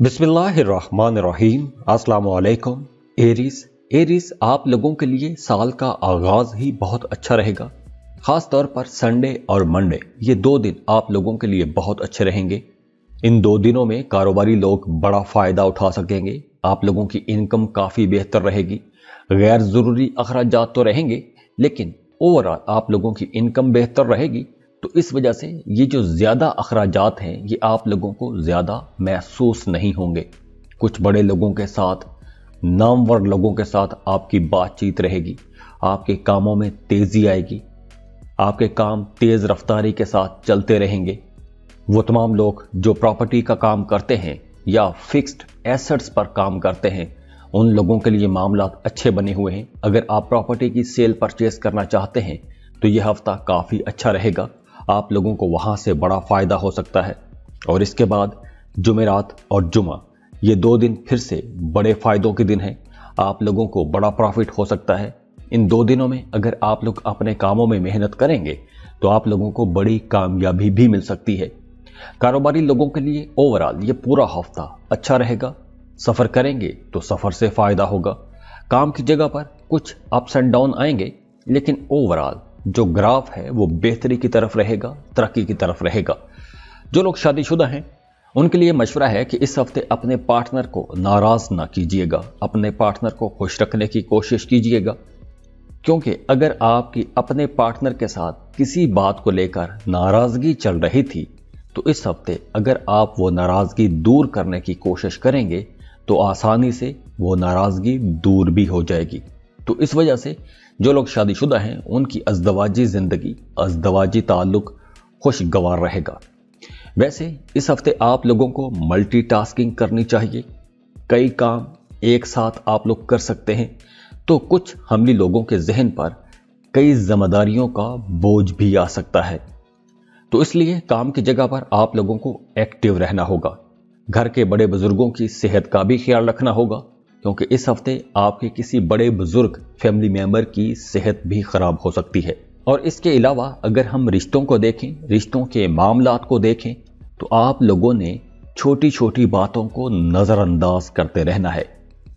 बिस्मिल्लाहिर्रहमानिर्रहीम। अस्सलाम वालेकुम। एरीज आप लोगों के लिए साल का आगाज ही बहुत अच्छा रहेगा। खास तौर पर संडे और मंडे, ये 2 दिन आप लोगों के लिए बहुत अच्छे रहेंगे। इन 2 दिनों में कारोबारी लोग बड़ा फायदा उठा सकेंगे। आप लोगों की इनकम काफी बेहतर रहेगी। गैर जरूरी अखराजात तो रहेंगे, लेकिन ओवरऑल आप लोगों की इनकम बेहतर रहेगी। तो इस वजह से ये जो ज्यादा अखराजात हैं, ये आप लोगों को ज्यादा महसूस नहीं होंगे। कुछ बड़े लोगों के साथ, नामवर लोगों के साथ आपकी बातचीत रहेगी। आपके कामों में तेजी आएगी। आपके काम तेज रफ्तारी के साथ चलते रहेंगे। वो तमाम लोग जो प्रॉपर्टी का काम करते हैं या फिक्स्ड एसेट्स पर काम करते हैं, उन लोगों के लिए मामला अच्छे बने हुए हैं। अगर आप प्रॉपर्टी की सेल परचेज करना चाहते हैं तो यह हफ्ता काफी अच्छा रहेगा। आप लोगों को वहां से बड़ा फायदा हो सकता है। और इसके बाद जुमेरात और जुमा, ये 2 दिन फिर से बड़े फायदों के दिन हैं। आप लोगों को बड़ा प्रॉफिट हो सकता है। इन 2 दिनों में अगर आप लोग अपने कामों में मेहनत करेंगे तो आप लोगों को बड़ी कामयाबी भी मिल सकती है। कारोबारी लोगों के लिए ओवरऑल ये पूरा हफ्ता अच्छा रहेगा। सफर करेंगे तो सफर से फायदा होगा। काम की जगह पर कुछ अप्स एंड डाउन आएंगे, लेकिन ओवरऑल जो ग्राफ है वो बेहतरी की तरफ रहेगा, तरक्की की तरफ रहेगा। जो लोग शादीशुदा हैं उनके लिए मशवरा है कि इस हफ्ते अपने पार्टनर को नाराज ना कीजिएगा। अपने पार्टनर को खुश रखने की कोशिश कीजिएगा, क्योंकि अगर आपकी अपने पार्टनर के साथ किसी बात को लेकर नाराजगी चल रही थी, तो इस हफ्ते अगर आप वो नाराजगी दूर करने की कोशिश करेंगे तो आसानी से वो नाराजगी दूर भी हो जाएगी। तो इस वजह से जो लोग शादीशुदा हैं उनकी अज़दवाजी जिंदगी, अज़दवाजी ताल्लुक खुशगवार रहेगा। वैसे इस हफ्ते आप लोगों को मल्टीटास्किंग करनी चाहिए। कई काम एक साथ आप लोग कर सकते हैं, तो कुछ हमली लोगों के जहन पर कई जिम्मेदारियों का बोझ भी आ सकता है। तो इसलिए काम की जगह पर आप लोगों को एक्टिव रहना होगा। घर के बड़े बुजुर्गों की सेहत का भी ख्याल रखना होगा, क्योंकि इस हफ्ते आपके किसी बड़े बुजुर्ग फैमिली मेंबर की सेहत भी खराब हो सकती है। और इसके अलावा अगर हम रिश्तों को देखें, रिश्तों के मामलात को देखें, तो आप लोगों ने छोटी छोटी बातों को नजरअंदाज करते रहना है,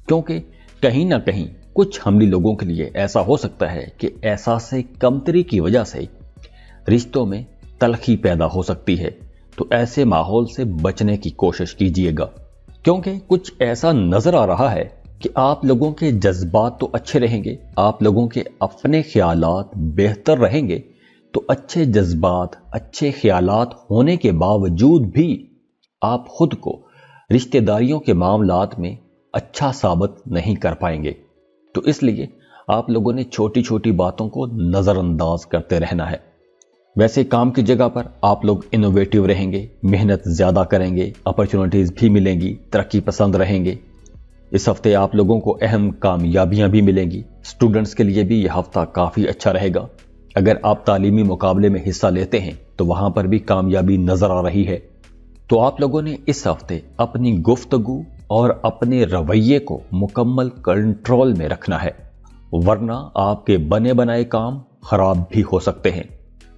क्योंकि कहीं ना कहीं कुछ हमली लोगों के लिए ऐसा हो सकता है कि एहसास कमतरी की वजह से रिश्तों में तलखी पैदा हो सकती है। तो ऐसे माहौल से बचने की कोशिश कीजिएगा, क्योंकि कुछ ऐसा नजर आ रहा है कि आप लोगों के जज्बात तो अच्छे रहेंगे, आप लोगों के अपने ख्यालात बेहतर रहेंगे। तो अच्छे जज्बात, अच्छे ख्यालात होने के बावजूद भी आप खुद को रिश्तेदारियों के मामलात में अच्छा साबित नहीं कर पाएंगे। तो इसलिए आप लोगों ने छोटी छोटी बातों को नजरअंदाज करते रहना है। वैसे काम की जगह पर आप लोग इनोवेटिव रहेंगे, मेहनत ज्यादा करेंगे, अपॉर्चुनिटीज भी मिलेंगी, तरक्की पसंद रहेंगे। इस हफ्ते आप लोगों को अहम कामयाबियां भी मिलेंगी। स्टूडेंट्स के लिए भी यह हफ्ता काफी अच्छा रहेगा। अगर आप तालीमी मुकाबले में हिस्सा लेते हैं तो वहां पर भी कामयाबी नजर आ रही है। तो आप लोगों ने इस हफ्ते अपनी गुफ्तगू और अपने रवैये को मुकम्मल कंट्रोल में रखना है, वरना आपके बने बनाए काम खराब भी हो सकते हैं।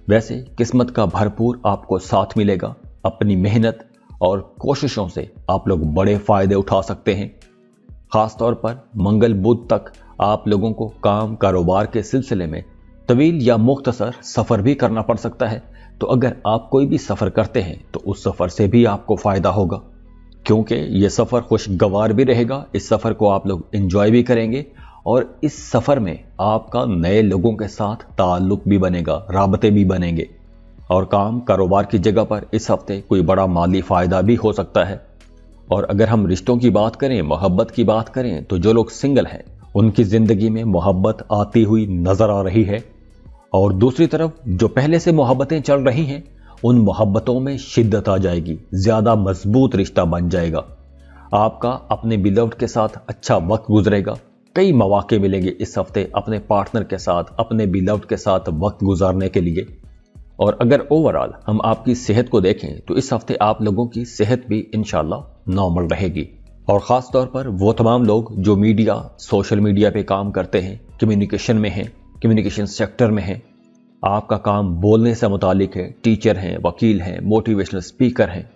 वैसे किस्मत का भरपूर आपको साथ मिलेगा। अपनी मेहनत और कोशिशों से आप लोग बड़े फायदे उठा सकते हैं। खास तौर पर मंगल बुध तक आप लोगों को काम कारोबार के सिलसिले में तवील या मुख्तसर सफर भी करना पड़ सकता है। तो अगर आप कोई भी सफर करते हैं तो उस सफर से भी आपको फायदा होगा, क्योंकि यह सफर खुशगवार भी रहेगा। इस सफर को आप लोग एंजॉय भी करेंगे और इस सफर में आपका नए लोगों के साथ ताल्लुक भी बनेगा, राबते भी बनेंगे। और काम कारोबार की जगह पर इस हफ्ते कोई बड़ा माली फायदा भी हो सकता है। और अगर हम रिश्तों की बात करें, मोहब्बत की बात करें, तो जो लोग सिंगल हैं उनकी जिंदगी में मोहब्बत आती हुई नजर आ रही है। और दूसरी तरफ जो पहले से मोहब्बतें चल रही हैं, उन मोहब्बतों में शिद्दत आ जाएगी, ज्यादा मजबूत रिश्ता बन जाएगा। आपका अपने बिलव्ड के साथ अच्छा वक्त गुजरेगा। कई मौके मिलेंगे इस हफ्ते अपने पार्टनर के साथ, अपने बिलव्ड के साथ वक्त गुजारने के लिए। और अगर ओवरऑल हम आपकी सेहत को देखें तो इस हफ्ते आप लोगों की सेहत भी इंशाल्लाह नॉर्मल रहेगी। और खास तौर पर वो तमाम लोग जो मीडिया, सोशल मीडिया पे काम करते हैं, कम्युनिकेशन में हैं, कम्युनिकेशन सेक्टर में हैं, आपका काम बोलने से मुतालिक है, टीचर हैं, वकील हैं, मोटिवेशनल स्पीकर हैं,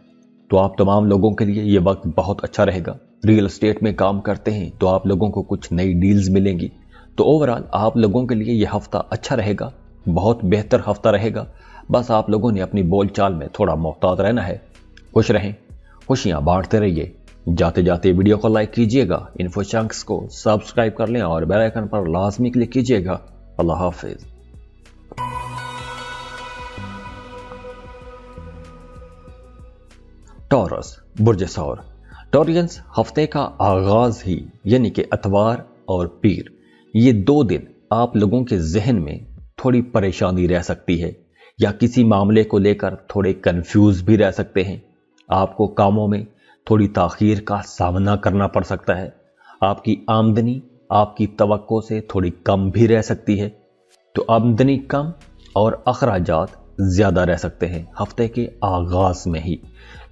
तो आप तमाम लोगों के लिए ये वक्त बहुत अच्छा रहेगा। रियल एस्टेट में काम करते हैं तो आप लोगों को कुछ नई डील्स मिलेंगी। तो ओवरऑल आप लोगों के लिए ये हफ्ता अच्छा रहेगा, बहुत बेहतर हफ्ता रहेगा। बस आप लोगों ने अपनी बोलचाल में थोड़ा मोहतात रहना है। खुश रहें, खुशियां बांटते रहिए। जाते जाते वीडियो को लाइक कीजिएगा, इन्फो चंक्स को सब्सक्राइब कर लें और बेल आइकन पर लाजमी क्लिक कीजिएगा। अल्लाह हाफिज। टॉरस बुर्ज सौर। टॉरियंस हफ्ते का आगाज ही यानी कि अतवार और पीर, ये 2 दिन आप लोगों के जहन में थोड़ी परेशानी रह सकती है या किसी मामले को लेकर थोड़े कंफ्यूज भी रह सकते हैं। आपको कामों में थोड़ी ताखीर का सामना करना पड़ सकता है। आपकी आमदनी आपकी तवक्को से थोड़ी कम भी रह सकती है। तो आमदनी कम और अखराजात ज्यादा रह सकते हैं हफ्ते के आगाज में ही।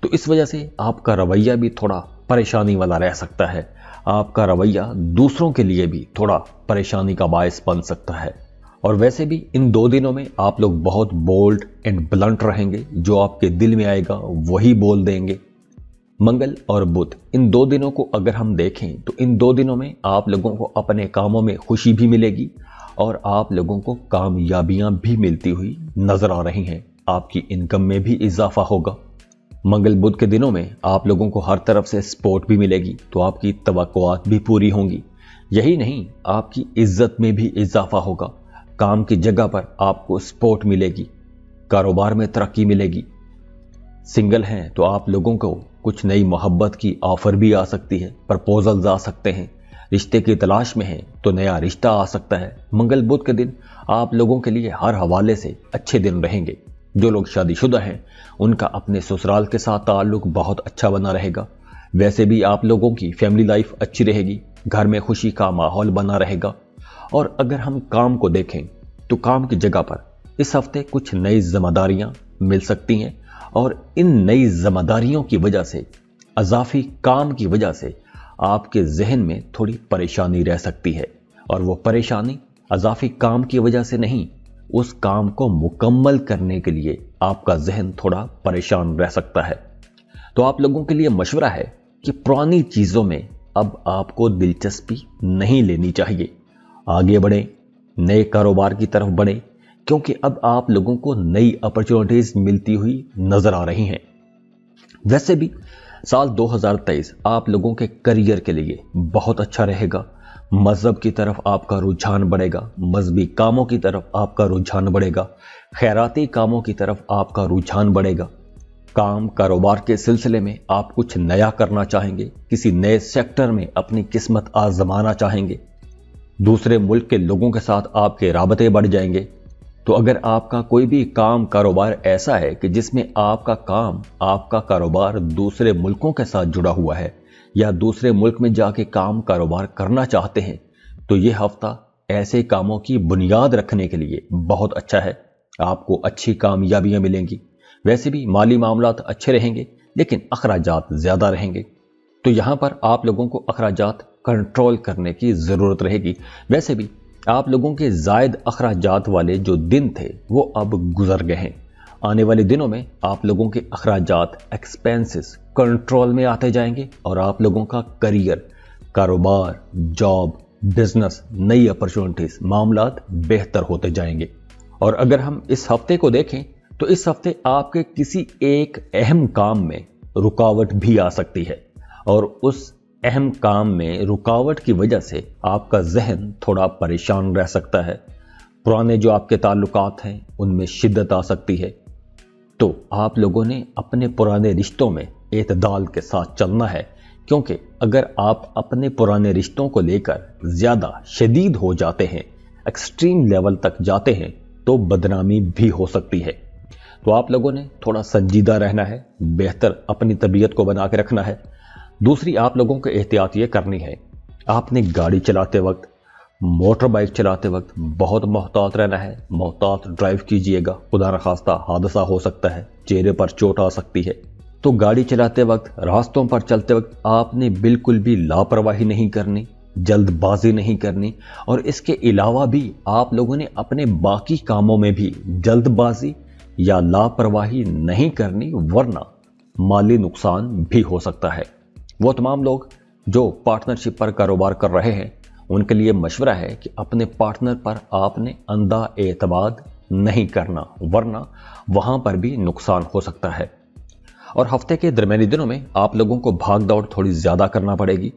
तो इस वजह से आपका रवैया भी थोड़ा परेशानी वाला रह सकता है। आपका रवैया दूसरों के लिए भी थोड़ा परेशानी का बायस बन सकता है। और वैसे भी इन 2 दिनों में आप लोग बहुत बोल्ड एंड ब्लंट रहेंगे। जो आपके दिल में आएगा वही बोल देंगे। मंगल और बुध, इन 2 दिनों को अगर हम देखें तो इन 2 दिनों में आप लोगों को अपने कामों में खुशी भी मिलेगी और आप लोगों को कामयाबियां भी मिलती हुई नजर आ रही हैं। आपकी इनकम में भी इजाफा होगा। मंगल बुध के दिनों में आप लोगों को हर तरफ से सपोर्ट भी मिलेगी, तो आपकी तवक्कुआत भी पूरी होंगी। यही नहीं, आपकी इज्जत में भी इजाफा होगा। काम की जगह पर आपको सपोर्ट मिलेगी, कारोबार में तरक्की मिलेगी। सिंगल हैं तो आप लोगों को कुछ नई मोहब्बत की ऑफर भी आ सकती है, प्रपोजल्स आ सकते हैं। रिश्ते की तलाश में हैं तो नया रिश्ता आ सकता है। मंगल बुध के दिन आप लोगों के लिए हर हवाले से अच्छे दिन रहेंगे। जो लोग शादीशुदा हैं उनका अपने ससुराल के साथ ताल्लुक बहुत अच्छा बना रहेगा। वैसे भी आप लोगों की फैमिली लाइफ अच्छी रहेगी, घर में खुशी का माहौल बना रहेगा। और अगर हम काम को देखें तो काम की जगह पर इस हफ्ते कुछ नई जिम्मेदारियां मिल सकती हैं और इन नई जिम्मेदारियों की वजह से, अजाफी काम की वजह से आपके जहन में थोड़ी परेशानी रह सकती है। और वो परेशानी अजाफी काम की वजह से नहीं, उस काम को मुकम्मल करने के लिए आपका जहन थोड़ा परेशान रह सकता है। तो आप लोगों के लिए मशवरा है कि पुरानी चीजों में अब आपको दिलचस्पी नहीं लेनी चाहिए। आगे बढ़ें, नए कारोबार की तरफ बढ़ें, क्योंकि अब आप लोगों को नई अपॉर्चुनिटीज मिलती हुई नजर आ रही हैं। वैसे भी साल 2023 आप लोगों के करियर के लिए बहुत अच्छा रहेगा। मजहब की तरफ आपका रुझान बढ़ेगा, मजहबी कामों की तरफ आपका रुझान बढ़ेगा, खैराती कामों की तरफ आपका रुझान बढ़ेगा। काम कारोबार के सिलसिले में आप कुछ नया करना चाहेंगे, किसी नए सेक्टर में अपनी किस्मत आजमाना चाहेंगे। दूसरे मुल्क के लोगों के साथ आपके राबते बढ़ जाएंगे। तो अगर आपका कोई भी काम कारोबार ऐसा है कि जिसमें आपका काम, आपका कारोबार दूसरे मुल्कों के साथ जुड़ा हुआ है या दूसरे मुल्क में जाके काम कारोबार करना चाहते हैं, तो ये हफ्ता ऐसे कामों की बुनियाद रखने के लिए बहुत अच्छा है। आपको अच्छी कामयाबियां मिलेंगी। वैसे भी माली मामलात अच्छे रहेंगे, लेकिन अखराजात ज्यादा रहेंगे। तो यहां पर आप लोगों को अखराजात कंट्रोल करने की जरूरत रहेगी। वैसे भी आप लोगों के जायद अखराजात वाले जो दिन थे वो अब गुजर गए हैं। आने वाले दिनों में आप लोगों के अखराजात, एक्सपेंसेस कंट्रोल में आते जाएंगे और आप लोगों का करियर, कारोबार, जॉब, बिजनेस, नई अपॉर्चुनिटीज, मामलात बेहतर होते जाएंगे। और अगर हम इस हफ्ते को देखें तो इस हफ्ते आपके किसी एक अहम काम में रुकावट भी आ सकती है और उस अहम काम में रुकावट की वजह से आपका जहन थोड़ा परेशान रह सकता है। पुराने जो आपके ताल्लुकात हैं उनमें शिद्दत आ सकती है। तो आप लोगों ने अपने पुराने रिश्तों में एतदाल के साथ चलना है, क्योंकि अगर आप अपने पुराने रिश्तों को लेकर ज्यादा शदीद हो जाते हैं, एक्सट्रीम लेवल तक जाते हैं, तो बदनामी भी हो सकती है। तो आप लोगों ने थोड़ा संजीदा रहना है, बेहतर अपनी तबीयत को बना के रखना है। दूसरी आप लोगों को एहतियात ये करनी है, आपने गाड़ी चलाते वक्त, मोटर बाइक चलाते वक्त बहुत मोहतात रहना है। मोहतात ड्राइव कीजिएगा, खुदा न खास्ता हादसा हो सकता है, चेहरे पर चोट आ सकती है। तो गाड़ी चलाते वक्त, रास्तों पर चलते वक्त आपने बिल्कुल भी लापरवाही नहीं करनी, जल्दबाजी नहीं करनी। और इसके अलावा भी आप लोगों ने अपने बाकी कामों में भी जल्दबाजी या लापरवाही नहीं करनी, वरना माली नुकसान भी हो सकता है। वो तमाम लोग जो पार्टनरशिप पर कारोबार कर रहे हैं उनके लिए मशवरा है कि अपने पार्टनर पर आपने अंधा एतमाद नहीं करना, वरना वहां पर भी नुकसान हो सकता है। और हफ्ते के दरमियानी दिनों में आप लोगों को भाग दौड़ थोड़ी ज्यादा करना पड़ेगी।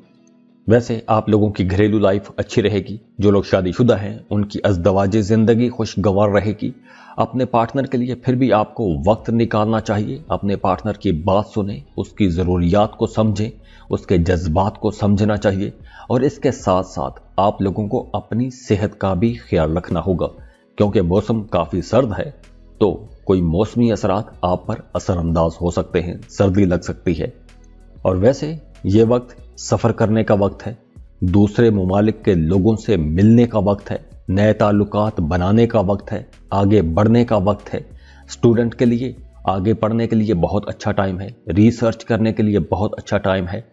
वैसे आप लोगों की घरेलू लाइफ अच्छी रहेगी। जो लोग शादीशुदा हैं उनकी अज़दवाजी जिंदगी खुशगवार रहेगी। अपने पार्टनर के लिए फिर भी आपको वक्त निकालना चाहिए। अपने पार्टनर की बात सुने, उसकी ज़रूरियात को समझें, उसके जज्बात को समझना चाहिए। और इसके साथ साथ आप लोगों को अपनी सेहत का भी ख्याल रखना होगा, क्योंकि मौसम काफ़ी सर्द है तो कोई मौसमी असरात आप पर असरअंदाज हो सकते हैं, सर्दी लग सकती है। और वैसे ये वक्त सफ़र करने का वक्त है, दूसरे ममालिक के लोगों से मिलने का वक्त है, नए ताल्लुकात बनाने का वक्त है, आगे बढ़ने का वक्त है। स्टूडेंट के लिए आगे पढ़ने के लिए बहुत अच्छा टाइम है, रिसर्च करने के लिए बहुत अच्छा टाइम है।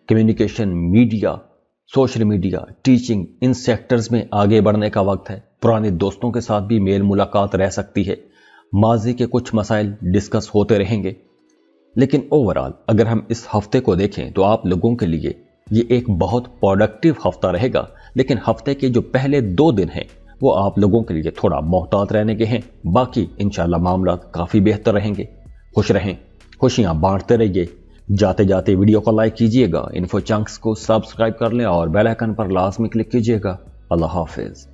Communication, media, social media, teaching, इन सेक्टर्स में आगे बढ़ने का वक्त है। पुराने दोस्तों के साथ भी मेल मुलाकात रह सकती है। माजी के कुछ मसाइल डिस्कस होते रहेंगे। लेकिन ओवरऑल अगर हम इस हफ्ते को देखें तो आप लोगों के लिए ये एक बहुत प्रोडक्टिव हफ्ता रहेगा। लेकिन हफ्ते के जो पहले 2 दिन हैं वो आप लोगों के लिए थोड़ा मोहतात रहने के हैं। बाकी इंशाल्लाह मामला काफ़ी बेहतर रहेंगे। खुश रहें, खुशियां बांटते रहिए। जाते जाते वीडियो को लाइक कीजिएगा, इन्फो चंक्स को सब्सक्राइब कर लें और बेल आइकन पर लाजमी क्लिक कीजिएगा। अल्लाह हाफिज।